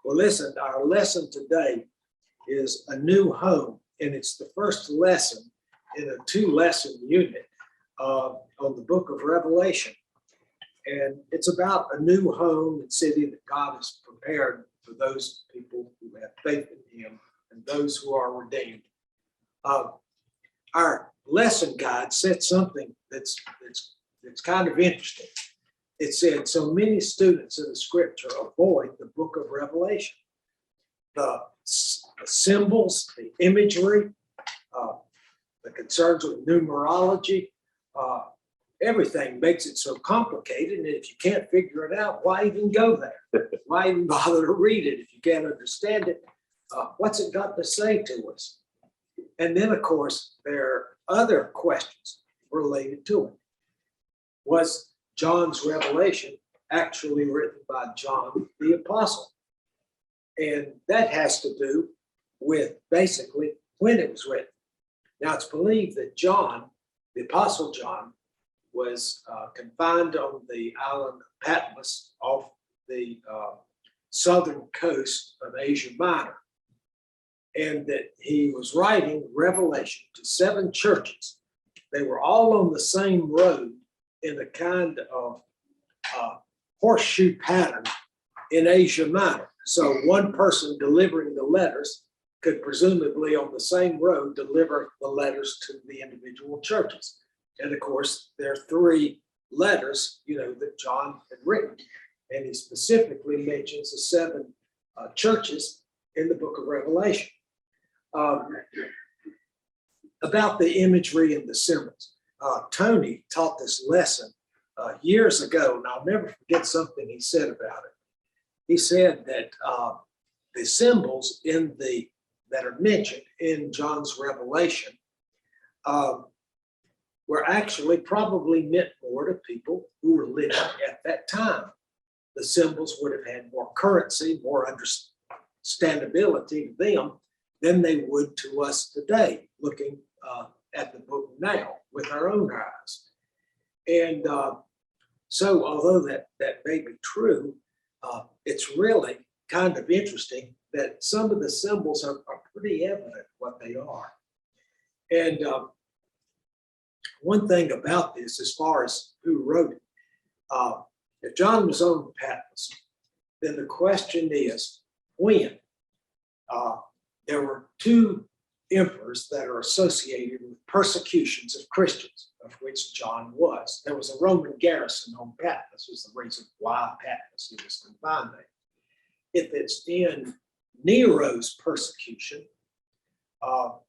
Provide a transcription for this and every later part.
Well, listen, our lesson today is a new home, and it's the first lesson in a 2-lesson unit on the book of Revelation. And it's about a new home and city that God has prepared for those people who have faith in him and those who are redeemed. Our lesson guide said something that's kind of interesting. It said, so many students of the scripture avoid the book of Revelation. The symbols, the imagery, the concerns with numerology, everything makes it so complicated. And if you can't figure it out, why even go there? Why even bother to read it if you can't understand it? What's it got to say to us? And then, of course, there are other questions related to it. Was John's revelation actually written by John the Apostle? And that has to do with basically when it was written. Now, it's believed that John, the Apostle John, was confined on the island of Patmos off the southern coast of Asia Minor, and that he was writing Revelation to 7 churches. They were all on the same road in a kind of horseshoe pattern in Asia Minor. So one person delivering the letters could presumably on the same road deliver the letters to the individual churches. And of course, there are 3 letters, that John had written. And he specifically mentions the 7 churches in the book of Revelation. About the imagery and the symbols. Tony taught this lesson years ago, and I'll never forget something he said about it. He said that the symbols that are mentioned in John's Revelation were actually probably meant more to people who were living at that time. The symbols would have had more currency, more understandability to them than they would to us today, looking at the book now with our own eyes. And so although that may be true, it's really kind of interesting that some of the symbols are pretty evident what they are. And one thing about this, as far as who wrote it, if John was on Patmos, then the question is when. There were 2 emperors that are associated with persecutions of Christians, of which John was. There was a Roman garrison on Patmos, was the reason why Patmos was confined there. If it's in Nero's persecution of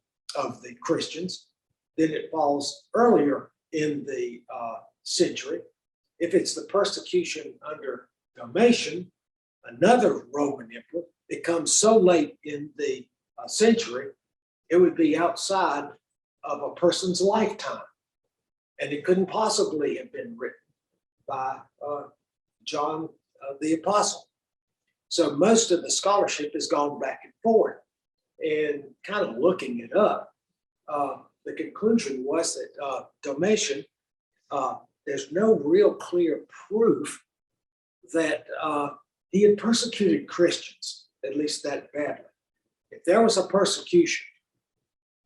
the Christians, then it falls earlier in the century. If it's the persecution under Domitian, another Roman emperor, it comes so late in the century, it would be outside of a person's lifetime. And it couldn't possibly have been written by John the Apostle. So most of the scholarship has gone back and forth. And kind of looking it up, the conclusion was that Domitian, there's no real clear proof that he had persecuted Christians, at least that badly. If there was a persecution,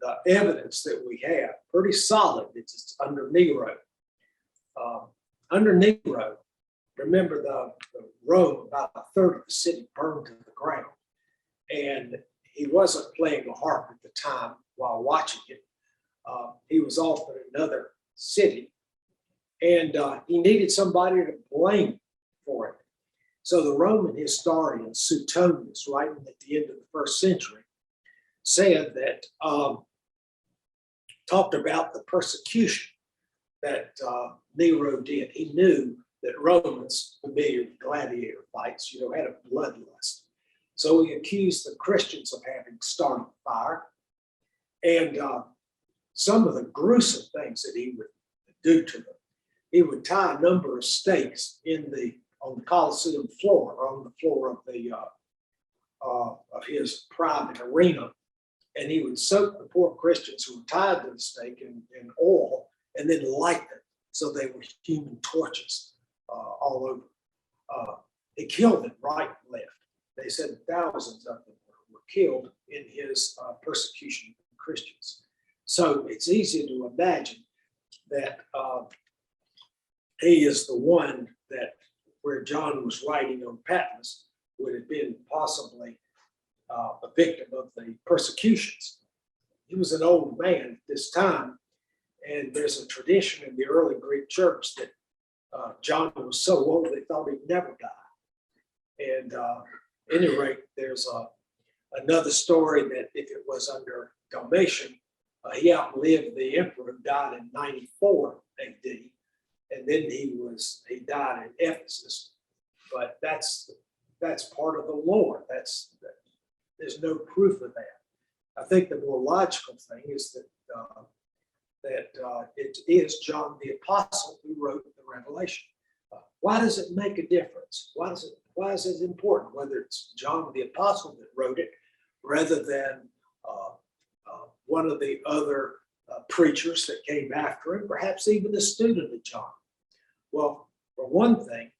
the evidence that we have, pretty solid, it's under Nero. Under Nero, remember the Rome, about a third of the city burned to the ground. And he wasn't playing the harp at the time while watching it. He was off in another city, and he needed somebody to blame for it. So the Roman historian Suetonius, writing at the end of the 1st century, said that, talked about the persecution that Nero did. He knew that Romans, familiar with gladiator fights, had a bloodlust. So he accused the Christians of having started the fire. And some of the gruesome things that he would do to them, he would tie a number of stakes on the Colosseum floor, or on the floor of his private arena. And he would soak the poor Christians who were tied to the stake in oil and then light them so they were human torches all over. He killed them right and left. They said thousands of them were killed in his persecution of Christians. So it's easy to imagine that he is the one that where John was writing on Patmos would have been possibly a victim of the persecutions. He was an old man at this time, and there's a tradition in the early Greek church that John was so old they thought he'd never die. And at any rate, there's another story that if it was under Domitian, he outlived the emperor who died in 94 AD, and then he died in Ephesus. But that's part of the lore. There's no proof of that. I think the more logical thing is that it is John the Apostle who wrote the Revelation. Why does it make a difference? Why is it important whether it's John the Apostle that wrote it rather than one of the other preachers that came after him, perhaps even a student of John? Well, for one thing,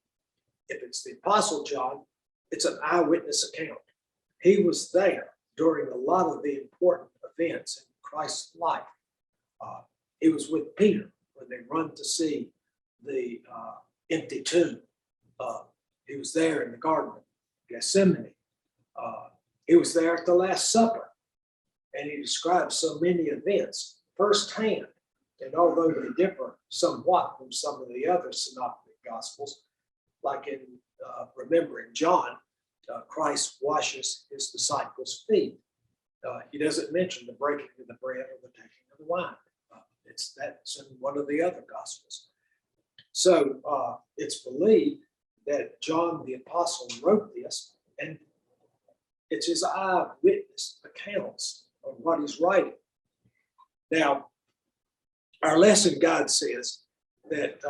if it's the Apostle John, it's an eyewitness account. He was there during a lot of the important events in Christ's life. He was with Peter when they run to see the empty tomb. He was there in the Garden of Gethsemane. He was there at the Last Supper, and he describes so many events firsthand. And although they differ somewhat from some of the other synoptic gospels, like in remembering John, Christ washes his disciples' feet. He doesn't mention the breaking of the bread or the taking of the wine. That's in one of the other gospels. So it's believed that John the Apostle wrote this, and it's his eyewitness accounts of what he's writing. Now, our lesson guide says that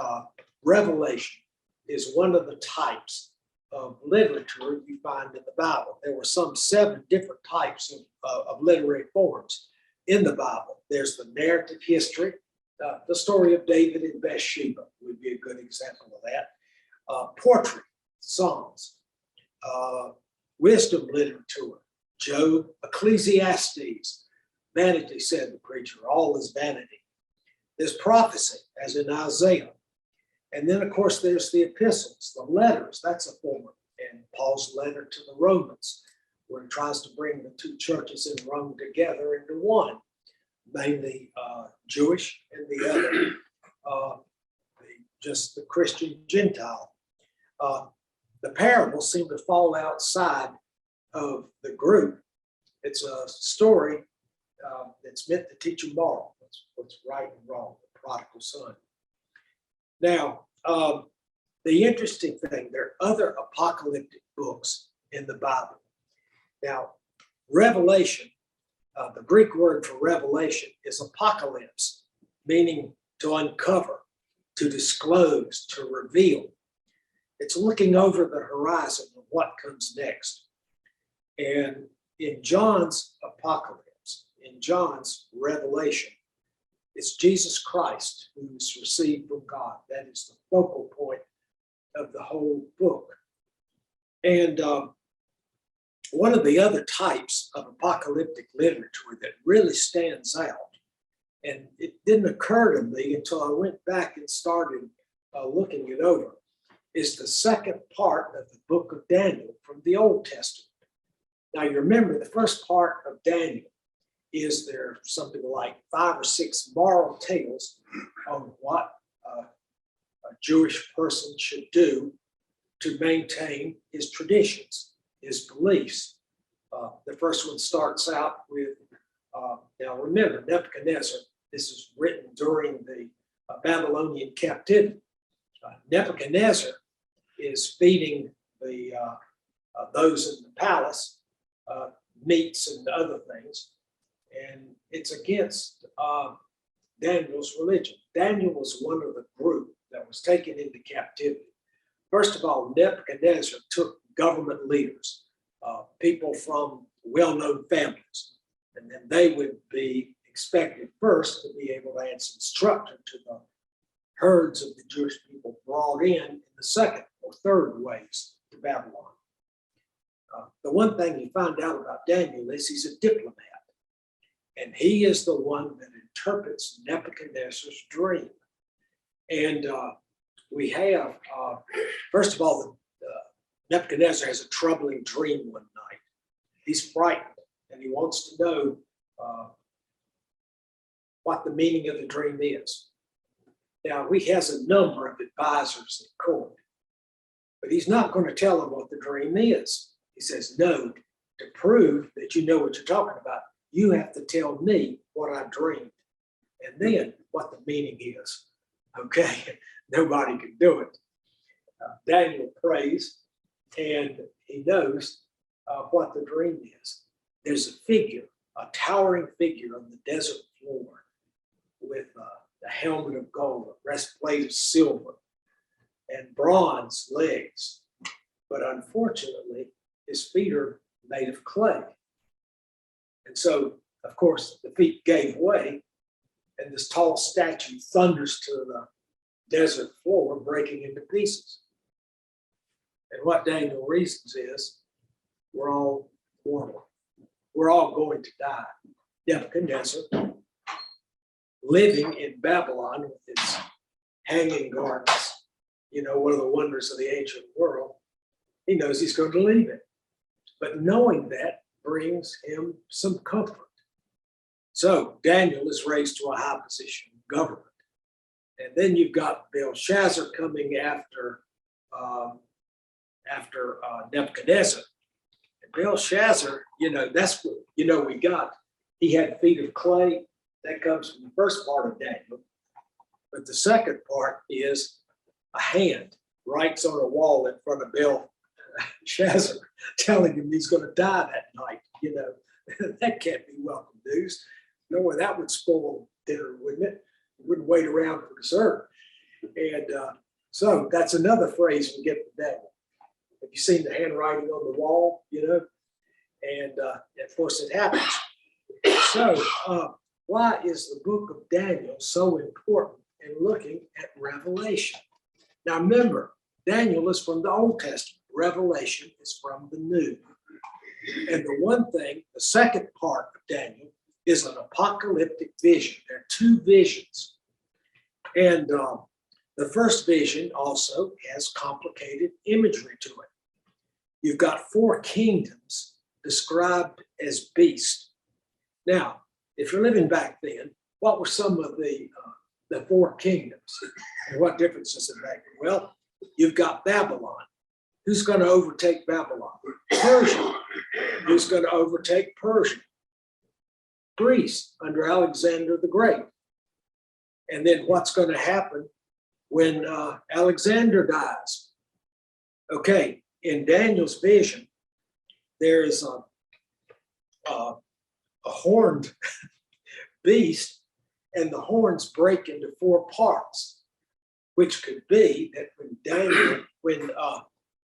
Revelation is one of the types of literature you find in the Bible. There were some 7 different types of literary forms in the Bible. There's the narrative history. The story of David and Bathsheba would be a good example of that. Poetry, songs, wisdom literature, Job, Ecclesiastes. Vanity, said the preacher, all is vanity. There's prophecy, as in Isaiah. And then, of course, there's the epistles, the letters. That's a form. And Paul's letter to the Romans, where he tries to bring the 2 churches in Rome together into one, mainly Jewish and the other, just the Christian Gentile. The parables seem to fall outside of the group. It's a story that's meant to teach a moral. What's right and wrong, the prodigal son. Now, the interesting thing, there are other apocalyptic books in the Bible. Now, Revelation, the Greek word for revelation is apocalypse, meaning to uncover, to disclose, to reveal. It's looking over the horizon of what comes next. And in John's apocalypse, in John's revelation, it's Jesus Christ who is received from God. That is the focal point of the whole book. And one of the other types of apocalyptic literature that really stands out, and it didn't occur to me until I went back and started looking it over, is the second part of the book of Daniel from the Old Testament. Now, you remember the first part of Daniel is there something like 5 or 6 moral tales on what a Jewish person should do to maintain his traditions, his beliefs. The first one starts out with, now remember, Nebuchadnezzar, this is written during the Babylonian captivity. Nebuchadnezzar is feeding those in the palace meats and other things, and it's against Daniel's religion. Daniel was one of the group that was taken into captivity. First of all, Nebuchadnezzar took government leaders, people from well-known families, and then they would be expected first to be able to add some structure to the herds of the Jewish people brought in the second or third waves to Babylon. The one thing you find out about Daniel is he's a diplomat. And he is the one that interprets Nebuchadnezzar's dream. And we have, first of all, Nebuchadnezzar has a troubling dream one night. He's frightened and he wants to know what the meaning of the dream is. Now, he has a number of advisors in court, but he's not going to tell them what the dream is. He says, no, to prove that you know what you're talking about, you have to tell me what I dreamed and then what the meaning is. Okay, nobody can do it. Daniel prays and he knows what the dream is. There's a figure, a towering figure on the desert floor with the helmet of gold, a breastplate of silver, and bronze legs. But unfortunately, his feet are made of clay. And so, of course, the feet gave way, and this tall statue thunders to the desert floor, breaking into pieces. And what Daniel reasons is, we're all mortal. We're all going to die. Nebuchadnezzar, living in Babylon with its hanging gardens, you know, one of the wonders of the ancient world, he knows he's going to leave it. But knowing that brings him some comfort. So Daniel is raised to a high position in government. And then you've got Belshazzar coming after Nebuchadnezzar. And Belshazzar, you know, that's what, you know, we got. He had feet of clay. That comes from the first part of Daniel. But the second part is a hand writes on a wall in front of Belshazzar, telling him he's going to die that night. You know, that can't be welcome news. No way, that would spoil dinner, wouldn't it? You wouldn't wait around for dessert. And so that's another phrase we get from Daniel. Have you seen the handwriting on the wall? You know, and of course it happens. So why is the book of Daniel so important in looking at Revelation? Now remember, Daniel is from the Old Testament. Revelation is from the New. And the one thing, the second part of Daniel is an apocalyptic vision. There are two visions. And the first vision also has complicated imagery to it. You've got four kingdoms described as beasts. Now, if you're living back then, what were some of the four kingdoms? And what difference does it make? Well, you've got Babylon. Who's going to overtake Babylon? Persia. Who's going to overtake Persia? Greece under Alexander the Great. And then what's going to happen when Alexander dies? Okay, in Daniel's vision, there is a horned beast, and the horns break into four parts, which could be that when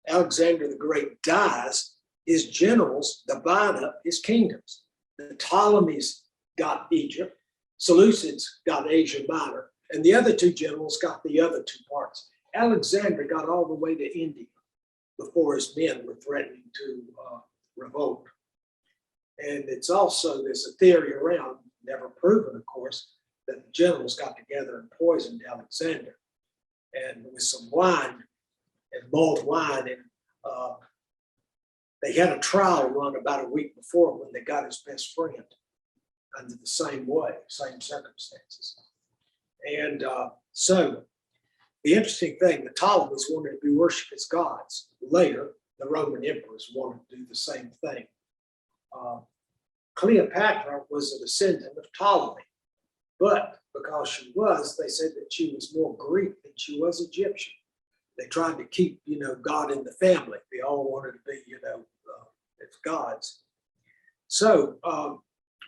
Alexander the Great dies, his generals divide up his kingdoms. The Ptolemies got Egypt, Seleucids got Asia Minor, and the other two generals got the other two parts. Alexander got all the way to India before his men were threatening to revolt. And it's also, there's a theory around, never proven, of course, that the generals got together and poisoned Alexander. And with some wine and mulled wine, and they had a trial run about a week before when they got his best friend under the same way, same circumstances. And so the interesting thing, the Ptolemies wanted to be worshipped as gods. Later, the Roman emperors wanted to do the same thing. Cleopatra was a descendant of Ptolemy, but because she was, they said that she was more Greek than she was Egyptian. They tried to keep, you know, God in the family. They all wanted to be, you know, as gods. So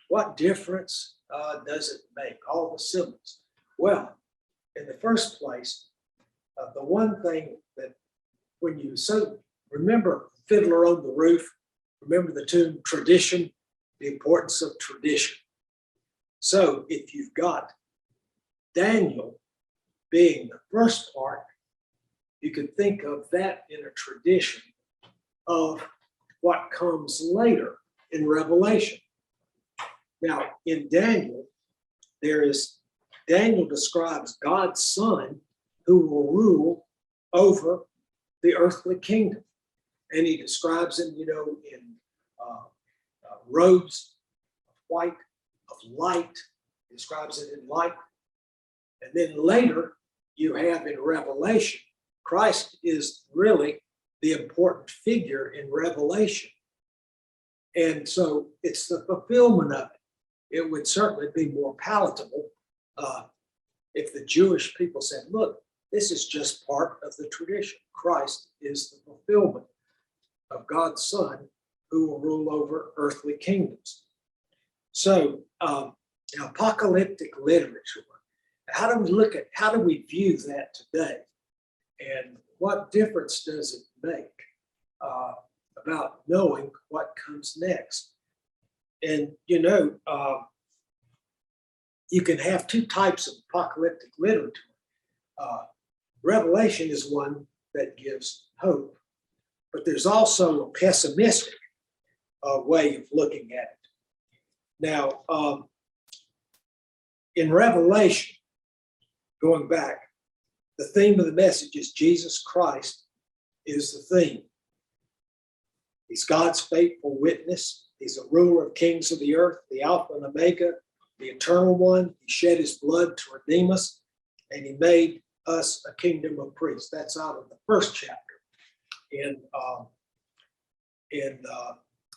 what difference does it make? All the symbols. Well, in the first place, the one thing that when you remember Fiddler on the Roof, remember the tune tradition, the importance of tradition. So if you've got Daniel being the first part, you could think of that in a tradition of what comes later in Revelation. Now, in Daniel, Daniel describes God's Son who will rule over the earthly kingdom. And he describes him, in robes of white, of light. He describes it in light. And then later, you have in Revelation, Christ is really the important figure in Revelation. And so it's the fulfillment of it. It would certainly be more palatable if the Jewish people said, look, this is just part of the tradition. Christ is the fulfillment of God's Son who will rule over earthly kingdoms. So apocalyptic literature, how do we view that today? And what difference does it make about knowing what comes next? And you can have two types of apocalyptic literature. Revelation is one that gives hope, but there's also a pessimistic way of looking at it. Now, in Revelation, going back, the theme of the message is Jesus Christ is the theme. He's God's faithful witness. He's a ruler of kings of the earth, the Alpha and Omega, the eternal one. He shed his blood to redeem us, and he made us a kingdom of priests. That's out of the first chapter in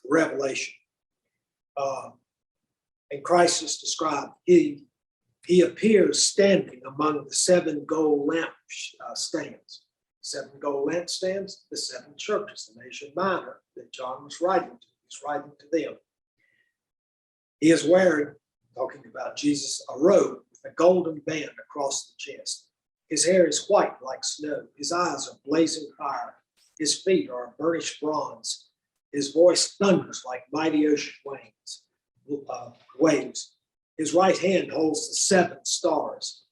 Revelation. And Christ is described. He appears standing among the 7 gold lamp stands. 7 gold lampstands, the 7 churches, the Asia Minor that John was writing to. He's writing to them. He is wearing, talking about Jesus, a robe with a golden band across the chest. His hair is white like snow. His eyes are blazing fire. His feet are burnished bronze. His voice thunders like mighty ocean waves. His right hand holds the 7 stars.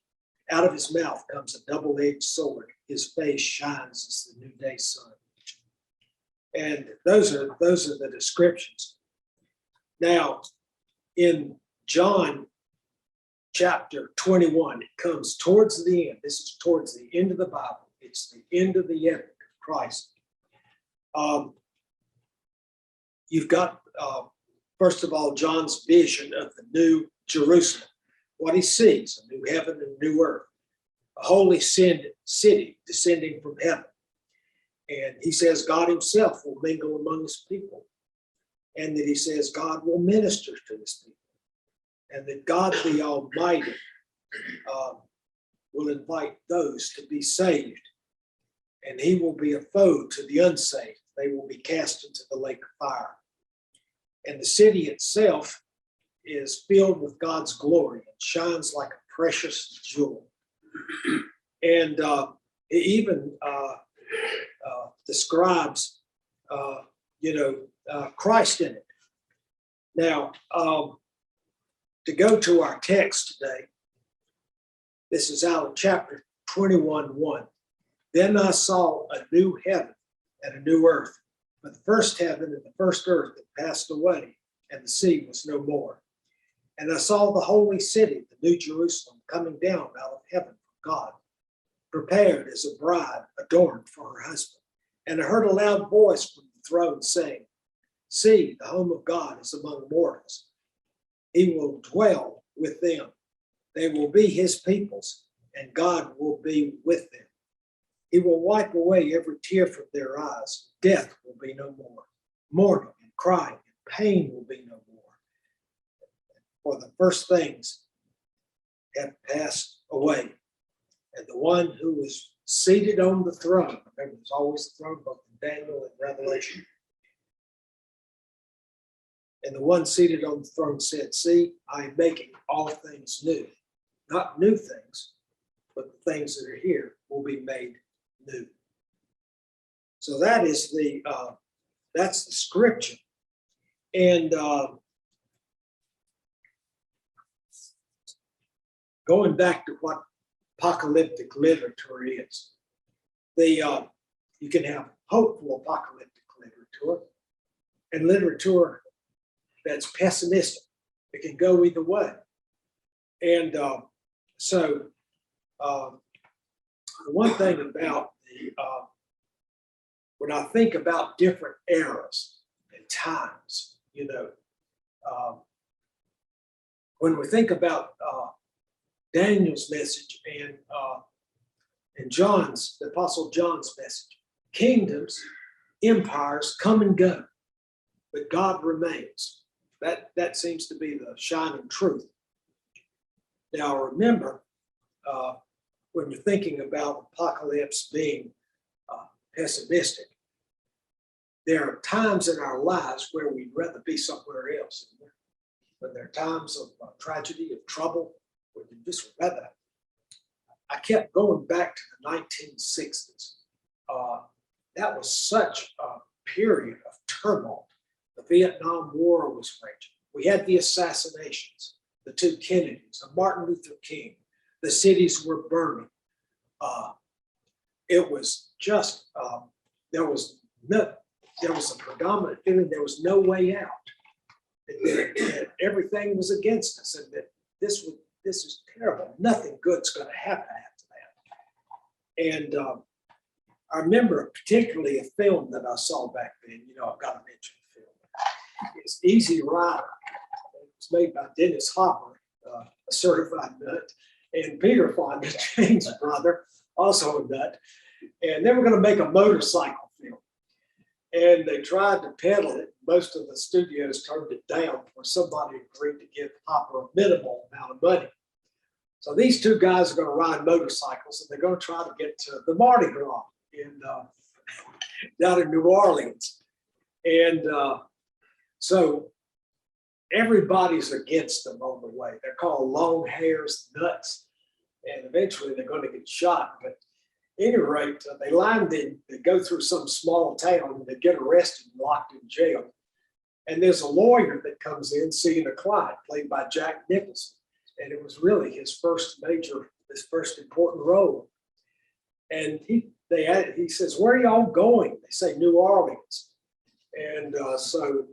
Out of his mouth comes a double-edged sword. His face shines as the noonday sun. And those are the descriptions. Now, in John chapter 21, it comes towards the end. This is towards the end of the Bible. It's the end of the epic of Christ. You've got, first of all, John's vision of the new Jerusalem. What he sees, a new heaven and a new earth, a holy city descending from heaven. And he says God himself will mingle among his people. And that he says God will minister to his people. And that God the Almighty will invite those to be saved. And he will be a foe to the unsaved. They will be cast into the lake of fire. And the city itself is filled with God's glory and shines like a precious jewel. And it even describes, Christ in it. Now, to go to our text today, this is out of chapter 21:1. Then I saw a new heaven and a new earth. But the first heaven and the first earth had passed away, and the sea was no more. And I saw the holy city, the new Jerusalem, coming down out of heaven from God, prepared as a bride adorned for her husband. And I heard a loud voice from the throne saying, see, the home of God is among mortals. He will dwell with them. They will be his peoples, and God will be with them. He will wipe away every tear from their eyes. Death will be no more. Mourning and crying and pain will be no more. For the first things have passed away. And the one who was seated on the throne, remember there's always the throne, both in Daniel and Revelation. And the one seated on the throne said, see, I am making all things new. Not new things, but the things that are here will be made new. So that is that's the scripture. And going back to what apocalyptic literature is, you can have hopeful apocalyptic literature, and literature that's pessimistic. It can go either way. And so the one thing about when I think about different eras and times, when we think about Daniel's message and John's, the Apostle John's message, kingdoms, empires come and go, but God remains. That seems to be the shining truth. Now remember, when you're thinking about apocalypse being pessimistic, there are times in our lives where we'd rather be somewhere else. When there are times of tragedy, of trouble, where you just rather. I kept going back to the 1960s. That was such a period of turmoil. The Vietnam War was raging. We had the assassinations, the two Kennedys, of Martin Luther King. The cities were burning. It was just, there was a predominant feeling there was no way out. That everything was against us, and that this is terrible. Nothing good's going to happen after that. And I remember particularly a film that I saw back then. I've got to mention the film. It's Easy Rider. It was made by Dennis Hopper, a certified nut, and Peter Fonda, James' brother, also a nut. And they were going to make a motorcycle film. And they tried to peddle it. Most of the studios turned it down before somebody agreed to give Hopper a minimal amount of money. So these two guys are going to ride motorcycles, and they're going to try to get to the Mardi Gras down in New Orleans. And so everybody's against them on the way. They're called long hairs, nuts, and eventually they're going to get shot. But at any rate, they lined in, they go through some small town, and they get arrested and locked in jail. And there's a lawyer that comes in seeing a client, played by Jack Nicholson. And it was really his first important role. And he says, "Where are y'all going?" They say, "New Orleans." And so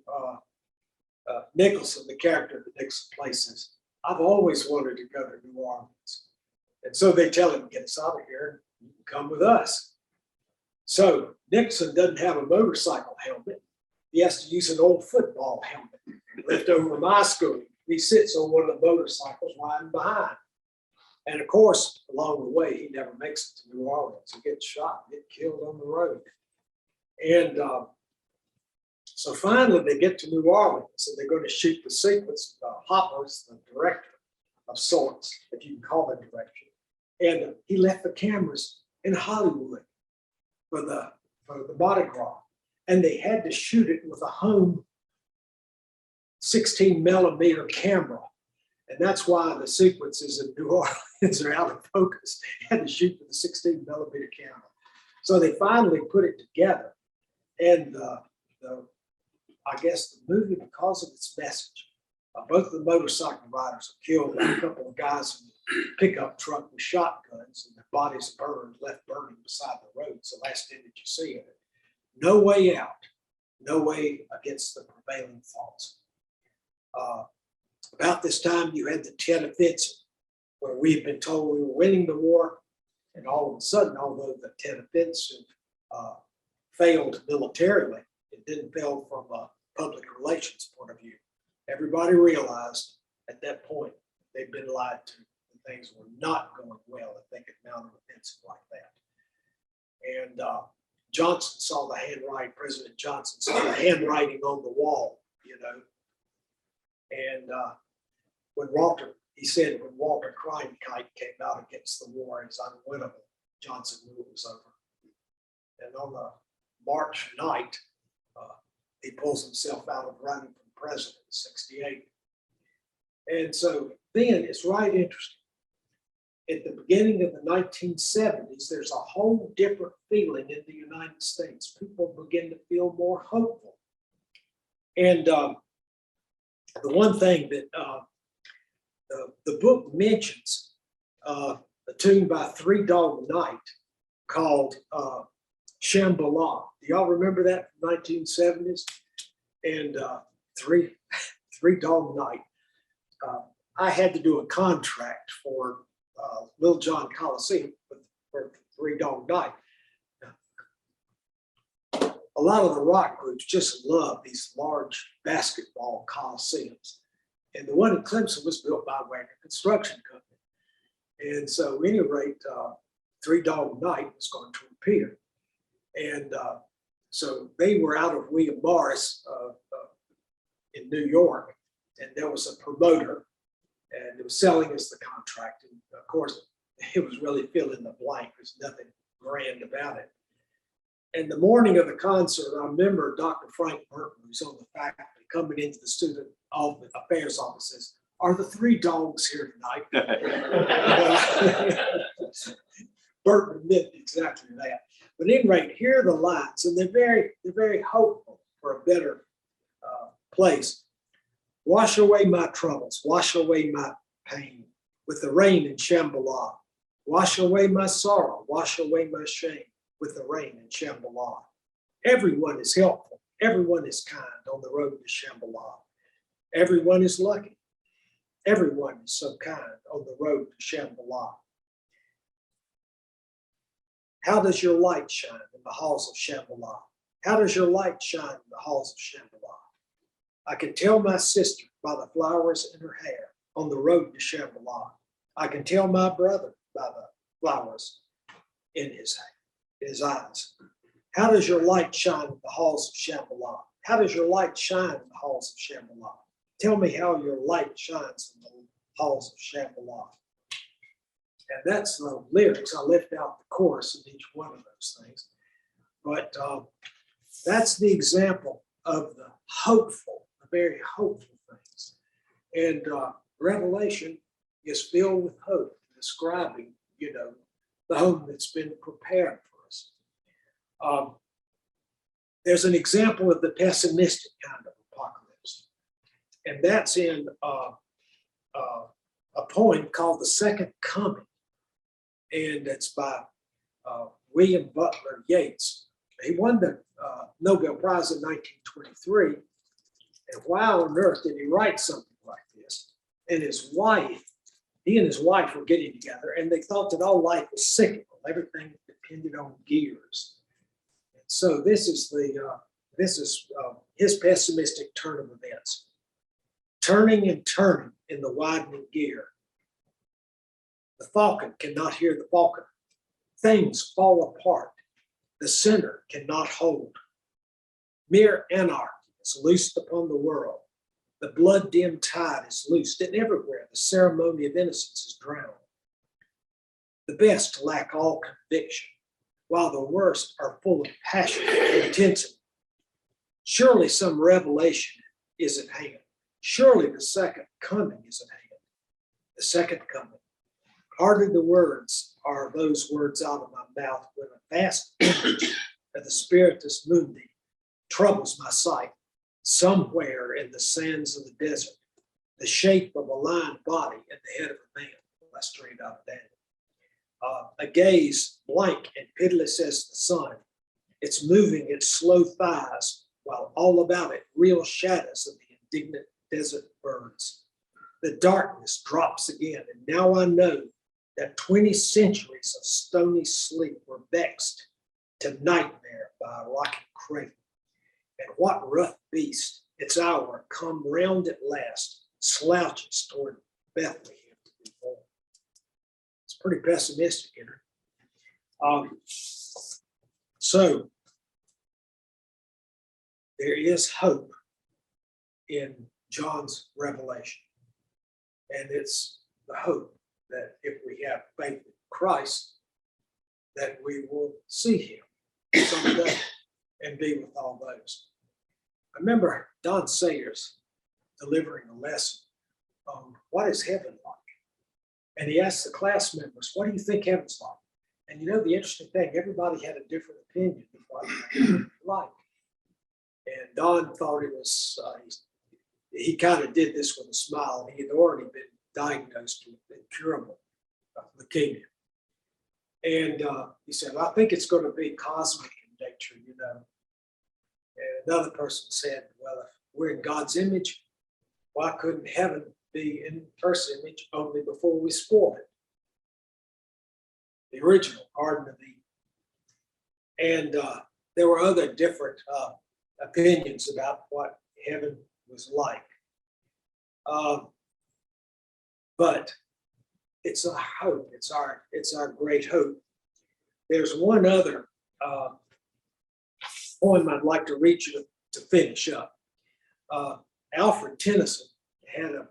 Nicholson, the character that Nicholson plays, says, "I've always wanted to go to New Orleans." And so they tell him, "Get us out of here. You can come with us." So Nicholson doesn't have a motorcycle helmet. He has to use an old football helmet left over from high school. He sits on one of the motorcycles riding behind. And of course, along the way, he never makes it to New Orleans. He gets shot, get killed on the road. And so finally they get to New Orleans, and they're going to shoot the sequence. Hopper's the director of sorts, if you can call it direction. And he left the cameras in Hollywood for the Mardi Gras. And they had to shoot it with a home 16 millimeter camera. And that's why the sequences in New Orleans are out of focus. They had to shoot with a 16 millimeter camera. So they finally put it together. And I guess the movie, because of its message, both the motorcycle riders are killed. A couple of guys in the pickup truck with shotguns, and their bodies burned, left burning beside the road. It's the last thing that you see of it. No way out, no way against the prevailing thoughts. About this time, you had the Tet Offensive, where we had been told we were winning the war, and all of a sudden, although the Tet Offensive failed militarily, it didn't fail from a public relations point of view. Everybody realized at that point they'd been lied to, and things were not going well if they could mount an offensive like that. And Johnson saw the handwriting, President Johnson saw the handwriting on the wall, And when Walter Cronkite came out against the war as unwinnable, Johnson knew it was over. And on the March night, he pulls himself out of running for president in '68. And so then it's right interesting. At the beginning of the 1970s, there's a whole different feeling in the United States. People begin to feel more hopeful. And the one thing that the book mentions, a tune by Three Dog Night called Shambhala. Do y'all remember that from 1970s? and three dog night. I had to do a contract for Little John Coliseum for Three Dog Night. A lot of the rock groups just love these large basketball coliseums. And the one in Clemson was built by Wagner Construction Company. And so at any rate, Three Dog Night was going to appear. And so they were out of William Morris in New York, and there was a promoter, and it was selling us the contract. And of course, it was really fill in the blank. There's nothing grand about it. And the morning of the concert, I remember Dr. Frank Burton, who's on the faculty, coming into the student affairs office, says, "Are the three dogs here tonight?" Burton meant exactly that. But at any rate, here are the lines, and they're very hopeful for a better place. Wash away my troubles, wash away my pain with the rain in Shambhala. Wash away my sorrow, wash away my shame with the rain in Shambhala. Everyone is helpful, everyone is kind on the road to Shambhala. Everyone is lucky, everyone is so kind on the road to Shambhala. How does your light shine in the halls of Shambhala? How does your light shine in the halls of Shambhala? I can tell my sister by the flowers in her hair on the road to Shambhala. I can tell my brother by the flowers in his eyes. How does your light shine in the halls of Shambhala? How does your light shine in the halls of Shambhala? Tell me how your light shines in the halls of Shambhala. And that's the lyrics. I left out the chorus of each one of those things. But that's the example of the hopeful, the very hopeful things. And Revelation is filled with hope, describing, the home that's been prepared for us. There's an example of the pessimistic kind of apocalypse. And that's in a poem called The Second Coming. And it's by William Butler Yeats. He won the Nobel Prize in 1923. And why on earth did he write something like this? And he and his wife were getting together, and they thought that all life was cyclical. Everything depended on gears. And so this is his pessimistic turn of events. Turning and turning in the widening gear. The falcon cannot hear the falconer. Things fall apart. The center cannot hold. Mere anarchy is loosed upon the world. The blood-dimmed tide is loosed, and everywhere the ceremony of innocence is drowned. The best lack all conviction, while the worst are full of passion and intensity. Surely some revelation is at hand. Surely the second coming is at hand. The second coming. Hardly the words are those words out of my mouth when a vast image of the Spiritus Mundi troubles my sight. Somewhere in the sands of the desert, the shape of a lion body at the head of a man. That's straight out of Daniel. A gaze blank and pitiless as the sun. It's moving its slow thighs, while all about it real shadows of the indignant desert birds. The darkness drops again, and now I know that 20 centuries of stony sleep were vexed to nightmare by a rocky cradle. And what rough beast, its hour come round at last, slouches toward Bethlehem to be born. It's pretty pessimistic, isn't it? So there is hope in John's revelation. And it's the hope that if we have faith in Christ, that we will see him someday and be with all those. I remember Don Sayers delivering a lesson on what is heaven like. And he asked the class members, what do you think heaven's like? And the interesting thing, everybody had a different opinion of what heaven like. And Don thought it was, he kind of did this with a smile. He had already been diagnosed with incurable leukemia. And he said, well, I think it's going to be cosmic in nature, And another person said, well, we're in God's image. Why couldn't heaven be in Earth's image only before we spoiled it? The original Garden of Eden. And there were other different opinions about what heaven was like. But it's a hope. It's our great hope. There's one other poem I'd like to read you to finish up. Alfred Tennyson had a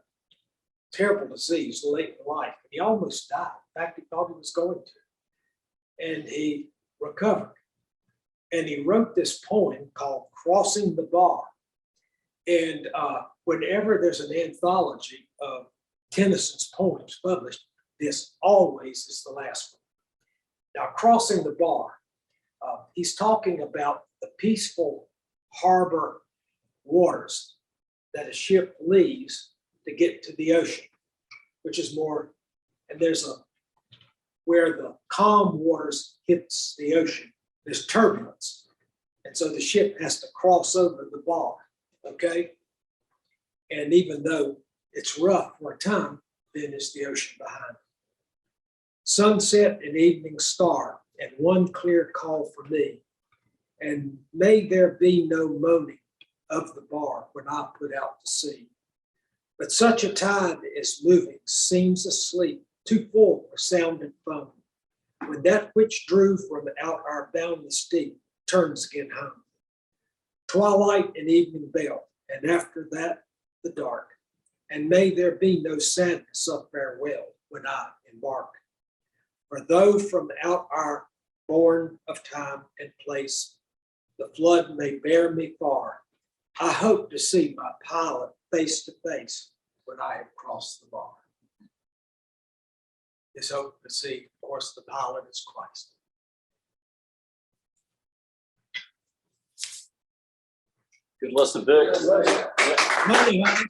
terrible disease late in life. He almost died. In fact, he thought he was going to. And he recovered. And he wrote this poem called Crossing the Bar. And whenever there's an anthology of Tennyson's poems published, this always is the last one. Now, Crossing the Bar, he's talking about the peaceful harbor waters that a ship leaves to get to the ocean, which is more, and where the calm waters hits the ocean, there's turbulence. And so the ship has to cross over the bar, okay? And even though it's rough for a time, then it's the ocean behind it. Sunset and evening star, and one clear call for me. And may there be no moaning of the bar when I put out to sea. But such a tide as moving seems asleep, too full for sound and foam, when that which drew from out our boundless deep turns again home. Twilight and evening bell, and after that, the dark. And may there be no sadness of farewell when I embark. For though from out our bourne of time and place, the flood may bear me far, I hope to see my pilot face to face when I have crossed the bar. This hope to see, of course, the pilot is Christ. Good lesson, Vic. Money, honey.